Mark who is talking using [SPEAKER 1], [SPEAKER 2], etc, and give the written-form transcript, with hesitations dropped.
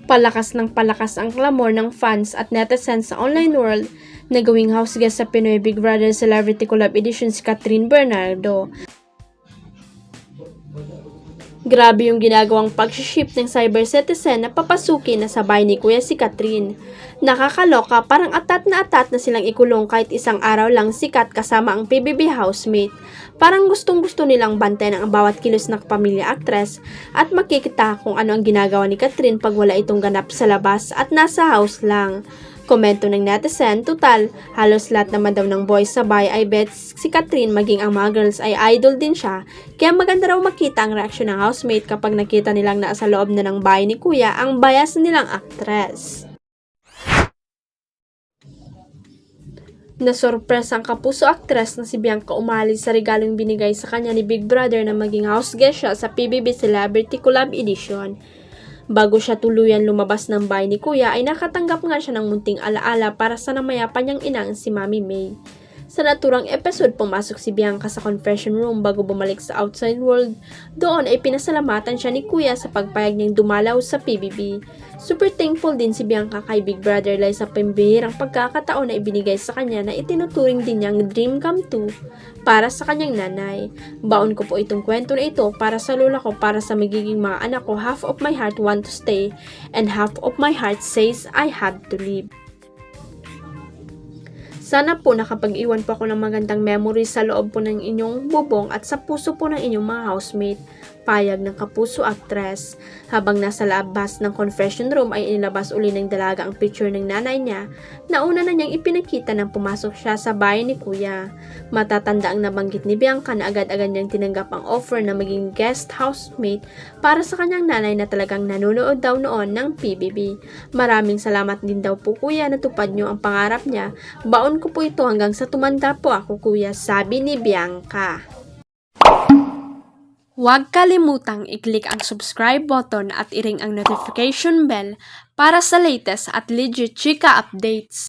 [SPEAKER 1] Palakas ng palakas ang clamor ng fans at netizens sa online world na gawing house guest sa Pinoy Big Brother Celebrity Collab Edition si Catherine Bernardo. Grabe yung ginagawang pag-ship ng cyber citizen na papasukin na sabay ni Kuya si Catherine. Nakakaloka, parang atat na silang ikulong kahit isang araw lang sikat kasama ang PBB housemate. Parang gustong-gusto nilang bantayan ang bawat kilos ng pamilya actress at makikita kung ano ang ginagawa ni Catherine pag wala itong ganap sa labas at nasa house lang. Komento ng netizen, total, halos lahat naman daw ng boys sabay ay bet si Catherine maging ang mga girls ay idol din siya, kaya maganda raw makita ang reaksyon ng housemate kapag nakita nilang nasa loob na ng bahay ni Kuya ang bias nilang actress. Nasurpresa ang kapuso actress na si Bianca umalis sa regalong binigay sa kanya ni Big Brother na maging house guest siya sa PBB Celebrity Collab Edition. Bago siya tuluyan lumabas ng bahay ni Kuya ay nakatanggap nga siya ng munting alaala para sa namayapa niyang inang si Mami May. Sa naturang episode, pumasok si Bianca sa confession room bago bumalik sa outside world. Doon ay pinasalamatan siya ni Kuya sa pagpayag niyang dumalaw sa PBB. Super thankful din si Bianca kay Big Brother dahil sa pambihirang pagkakataon na ibinigay sa kanya na itinuturing din niyang dream come true para sa kanyang nanay. Baon ko po itong kwento na ito para sa lola ko, para sa magiging mga anak ko. Half of my heart want to stay and half of my heart says I have to leave. Sana po nakapag-iwan po ako ng magandang memories sa loob po ng inyong bubong at sa puso po ng inyong mga housemate. Payag ng kapuso actress. Habang nasa labas ng confession room ay inilabas uli ng dalaga ang picture ng nanay niya na una na niyang ipinakita nang pumasok siya sa bahay ni Kuya. Matatanda ang nabanggit ni Bianca na agad-agad niyang tinanggap ang offer na maging guest housemate para sa kanyang nanay na talagang nanonood daw noon ng PBB. Maraming salamat din daw po Kuya, natupad niyo ang pangarap niya. Baon ko po ito hanggang sa tumanda po ako Kuya, sabi ni Bianca. Huwag kalimutang i-click ang subscribe button at i-ring ang notification bell para sa latest at legit chika updates.